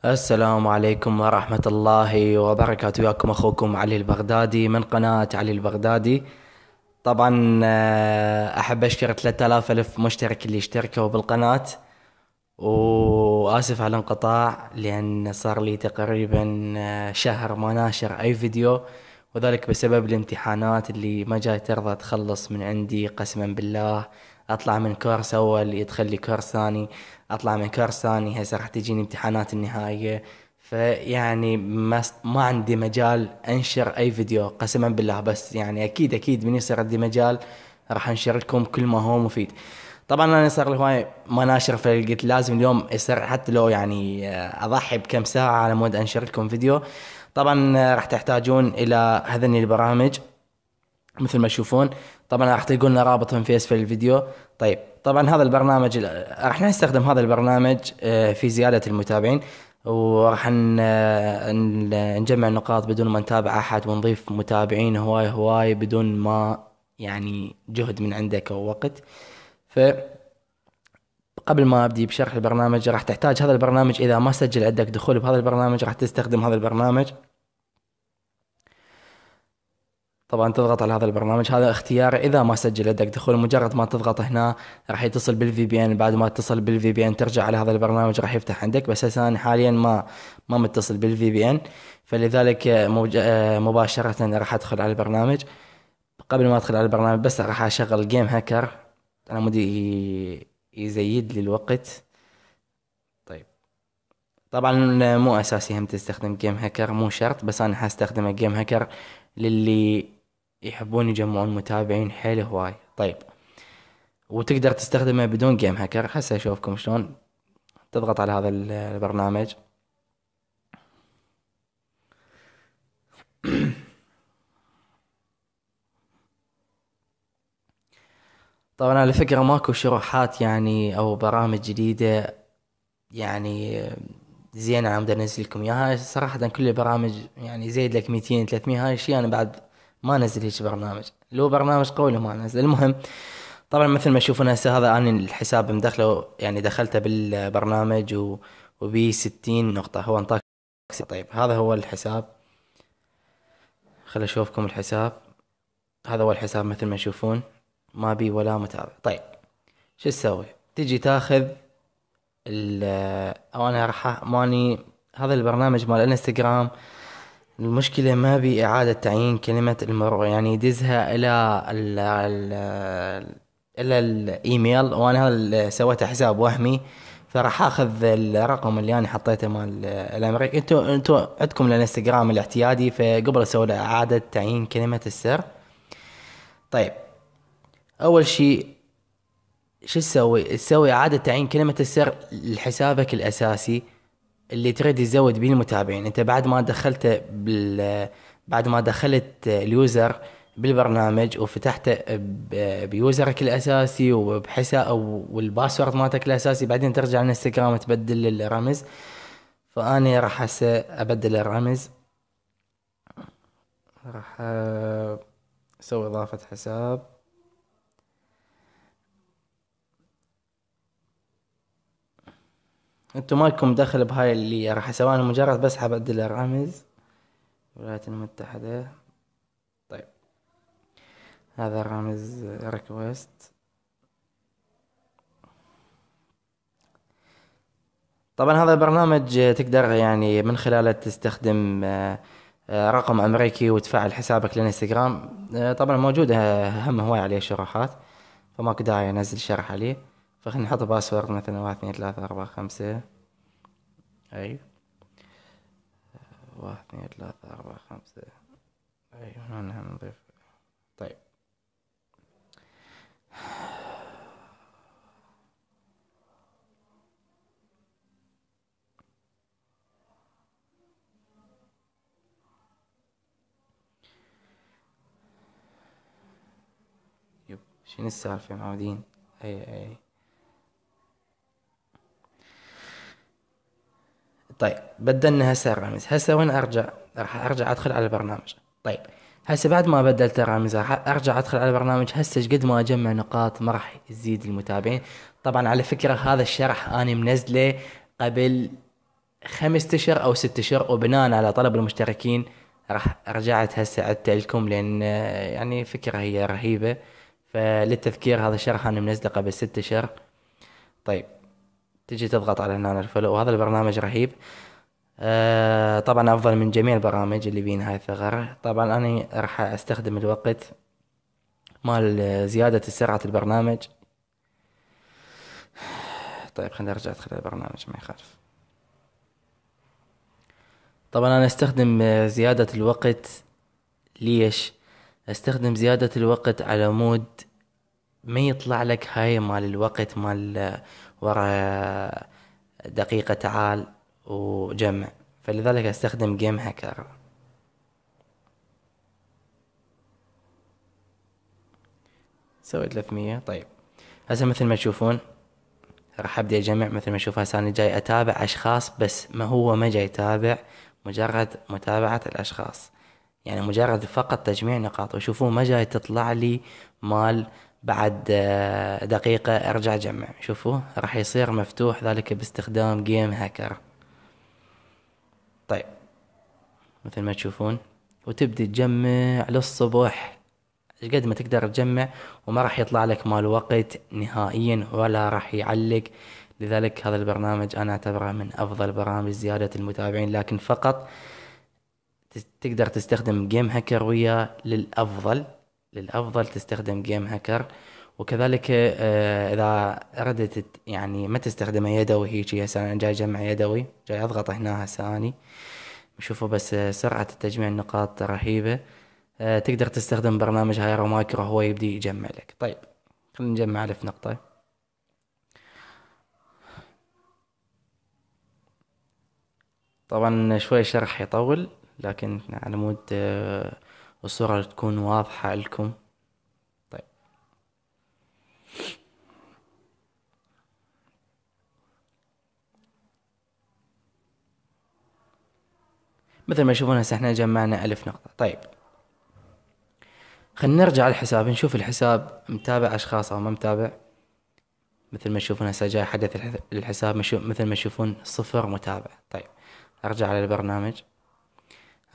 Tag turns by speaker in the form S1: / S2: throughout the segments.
S1: السلام عليكم ورحمة الله وبركاته. وياكم أخوكم علي البغدادي من قناة علي البغدادي. طبعا أحب أشكر 3000 ألف مشترك اللي اشتركوا بالقناة. وآسف على الانقطاع لأن صار لي تقريبا شهر ما ناشر أي فيديو، وذلك بسبب الامتحانات اللي ما جاي ترضى تخلص من عندي قسما بالله. أطلع من كورس أول يدخل لي كورس ثاني، أطلع من كورس ثاني هسه راح تجيني امتحانات النهائية. فيعني ما عندي مجال أنشر أي فيديو قسما بالله، بس يعني أكيد من يصير عندي مجال راح أنشر لكم كل ما هو مفيد. طبعا انا صار لي هواي ما ناشر، فقلت لازم اليوم يصير حتى لو يعني اضحي بكم ساعة على مود انشر لكم فيديو. طبعا راح تحتاجون الى هذين البرامج مثل ما تشوفون. طبعا راح تلقون لنا رابطهم في اسفل الفيديو. طيب طبعا هذا البرنامج راح نستخدم هذا البرنامج في زيادة المتابعين، وراح نجمع نقاط بدون ما نتابع احد، ونضيف متابعين هواي بدون ما يعني جهد من عندك او وقت. ف قبل ما ابدي بشرح البرنامج راح تحتاج هذا البرنامج. اذا ما سجل عندك دخول بهذا البرنامج راح تستخدم هذا البرنامج. طبعا تضغط على هذا البرنامج، هذا اختيار اذا ما سجل عندك دخول. مجرد ما تضغط هنا راح يتصل بالفي بي ان، بعد ما تتصل بالفي بي ان ترجع على هذا البرنامج راح يفتح عندك. بس هسه انا حاليا ما متصل بالفي بي ان، فلذلك مباشرة راح ادخل على البرنامج. قبل ما ادخل على البرنامج بس راح اشغل جيم هاكر. انا مودي يزيد لي الوقت. طيب طبعا مو اساسي هم تستخدم جيم هاكر، مو شرط، بس انا حستخدم جيم هاكر للي يحبون يجمعون متابعين حيل هواي. طيب وتقدر تستخدمه بدون جيم هاكر. هسه اشوفكم شلون. تضغط على هذا البرنامج. طبعا على فكرة ماكو شروحات يعني او برامج جديدة يعني زينة عم انزل لكم اياها صراحة. كل البرامج يعني زايد لك 200 300، هاي الشيء انا بعد ما انزل هيك برنامج. لو برنامج قوي لو ما انزل. المهم طبعا مثل ما تشوفون هسه هذا انا الحساب مدخله، يعني دخلته بالبرنامج وبي 60 نقطة هو انطاك. طيب هذا هو الحساب. خل اشوفكم الحساب. هذا هو الحساب مثل ما تشوفون، ما بي ولا متابع. طيب شو تسوي؟ تجي تاخذ ال او انا راح ماني هذا البرنامج مال الانستغرام. المشكلة ما بي إعادة تعيين كلمة المرور، يعني يدزها إلى الإيميل، وأنا هذا اللي سويته حساب وهمي. فراح آخذ الرقم اللي أنا حطيته مال الأمريكي. أنتوا عندكم الانستغرام الاعتيادي، فقبل أسوي له إعادة تعيين كلمة السر. طيب أول شي شو تسوي إعادة تعيين كلمة السر لحسابك الأساسي اللي تريد تزود به المتابعين. انت بعد ما دخلت اليوزر بالبرنامج وفتحته بيوزرك الاساسي وبحساب او والباسورد مالتك الاساسي، بعدين ترجع الانستغرام تبدل الرمز. فاني راح هسه ابدل الرمز. راح اسوي اضافة حساب. انتم مالكم دخل بهاي اللي راح اسوي، انا مجرد بس حبدل الرمز. الولايات المتحدة. طيب هذا الرمز ريكوست. طبعا هذا البرنامج تقدر يعني من خلاله تستخدم رقم امريكي وتفعل حسابك للانستغرام. طبعا موجودة هم هواي عليه شروحات، فماكو داعي انزل شرح عليه. فخلينا نحط باسورد مثلا 1 2 3 4 5. اي 1 2 3 4 5. اي هنا نضيف. طيب يب شنو السالفة معودين. اي طيب بدلنا هسه الرمز. هسه وين ارجع؟ راح ارجع ادخل على البرنامج. طيب هسه بعد ما بدلت الرمز راح ارجع ادخل على البرنامج. هسه ايش قد ما اجمع نقاط ما راح يزيد المتابعين. طبعا على فكرة هذا الشرح انا منزله قبل 5 اشهر او 6 اشهر، وبناء على طلب المشتركين راح رجعت هسه عدت لكم، لان يعني فكرة هي رهيبة. فللتذكير هذا الشرح انا منزله قبل 6 اشهر. طيب، تجي تضغط على هنا الفولو، وهذا البرنامج رهيب. طبعا افضل من جميع البرامج اللي بين هاي الثغرة. طبعا انا راح استخدم الوقت مال زيادة سرعة البرنامج. طيب خليني ارجع ادخل البرنامج ما يخالف. طبعا انا استخدم زيادة الوقت. ليش استخدم زيادة الوقت؟ على مود ما يطلع لك هاي مال الوقت مال ورا دقيقة تعال وجمع. فلذلك استخدم جيم هاكر. سوي 300. طيب هسه مثل ما تشوفون راح ابدي اجمع. مثل ما تشوف هسه انا جاي اتابع اشخاص، بس ما هو ما جاي يتابع مجرد متابعة الاشخاص، يعني مجرد فقط تجميع نقاط. وشوفوا ما جاي تطلع لي مال بعد دقيقة ارجع جمع. شوفوا راح يصير مفتوح ذلك باستخدام جيم هاكر. طيب مثل ما تشوفون، وتبدي تجمع للصبح قد ما تقدر تجمع، وما راح يطلع لك مال وقت نهائيا ولا راح يعلق. لذلك هذا البرنامج انا اعتبره من افضل برامج زيادة المتابعين، لكن فقط تقدر تستخدم جيم هاكر وياه للافضل. للافضل تستخدم جيم هاكر. وكذلك اذا اردت يعني ما تستخدمه يدوي هيجي. هسه انا جاي اجمع يدوي، جاي اضغط هنا هسه اني شوفوا بس سرعة تجميع النقاط رهيبة. تقدر تستخدم برنامج هايرو مايكرو، هو يبدي يجمع لك. طيب خلينا نجمع 1000 نقطة. طبعا شوي شرح يطول، لكن على مود الصورة تكون واضحة لكم. طيب مثل ما تشوفون هسه احنا جمعنا 1000 نقطة. طيب خلينا نرجع الحساب نشوف الحساب متابع اشخاص او ما متابع. مثل ما تشوفون هسه جاي حدث الحساب مثل ما تشوفون 0 متابع. طيب ارجع على البرنامج،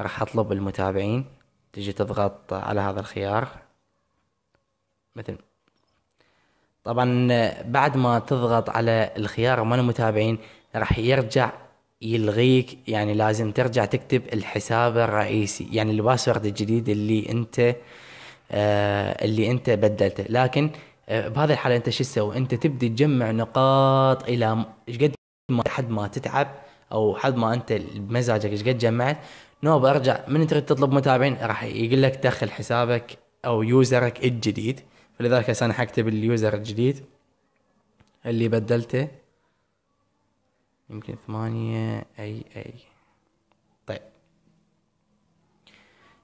S1: راح اطلب المتابعين. تجي تضغط على هذا الخيار. مثل طبعا بعد ما تضغط على الخيار مال المتابعين راح يرجع يلغيك، يعني لازم ترجع تكتب الحساب الرئيسي، يعني الباسورد الجديد اللي انت بدلته. لكن بهذه الحالة انت شو تسوي؟ انت تبدي تجمع نقاط الى قد ما حد ما تتعب، او حد ما انت بمزاجك ايش قد جمعت. نوب ارجع من تريد تطلب متابعين راح يقول لك دخل حسابك او يوزرك الجديد. فلذلك هسه انا حكتب اليوزر الجديد اللي بدلته، يمكن 8 اي. طيب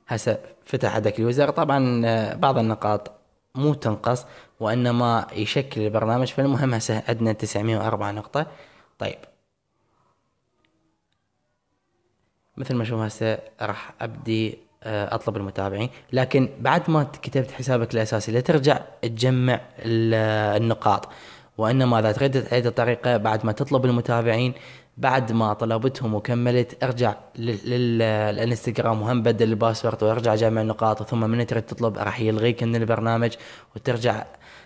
S1: هسه فتح عندك اليوزر. طبعا بعض النقاط مو تنقص وانما يشكل البرنامج. فالمهم هسه عندنا 904 نقطة. طيب مثل ما شوف هسه راح ابدي اطلب المتابعين. لكن بعد ما كتبت حسابك الاساسي لا ترجع تجمع النقاط، وانما اذا تريد تعيد الطريقة بعد ما تطلب المتابعين، بعد ما طلبتهم وكملت ارجع للانستغرام وهم بدل الباسورد وارجع جمع النقاط. ثم من تريد تطلب راح يلغيك من البرنامج وترجع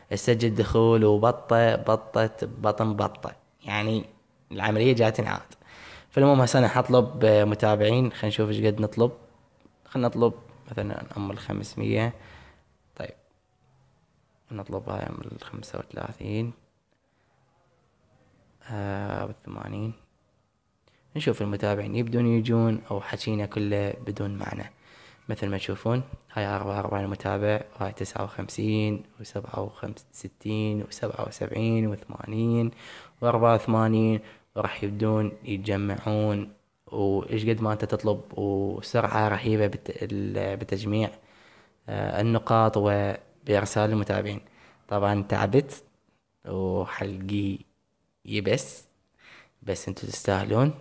S1: تسجل دخول وبطة بطة بطن بطة، يعني العملية جات تنعاد. فالمهم هسه انا حطلب متابعين. خلينا نشوف ايش قد نطلب. خلينا نطلب مثلا ام 500. طيب نطلب هاي ام 35 و80. نشوف المتابعين يبدون يجون او حكينا كله بدون معنى. مثل ما تشوفون هاي 44 متابع، وهاي 59 و67 و77 و80 و84. وراح يبدون يتجمعون وايش قد ما انت تطلب، وسرعة رهيبة بتجميع النقاط وبإرسال المتابعين. طبعا تعبت وحلقي يبس، بس انتوا تستاهلون.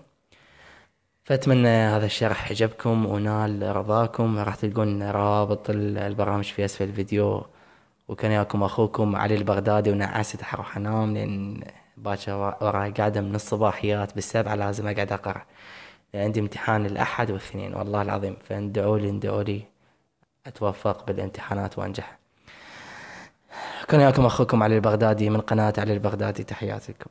S1: فأتمنى هذا الشرح عجبكم ونال رضاكم. راح تلقون رابط البرامج في أسفل الفيديو. وكان ياكم أخوكم علي البغدادي، ونعست حروح أنام لأن باكر وراي قاعدة من الصباحيات بالسبعة لازم اقعد اقرا. عندي امتحان الاحد والاثنين والله العظيم، فندعوا لي ندعوا لي اتوفق بالامتحانات وانجح. كان وياكم اخوكم علي البغدادي من قناة علي البغدادي، تحياتي لكم.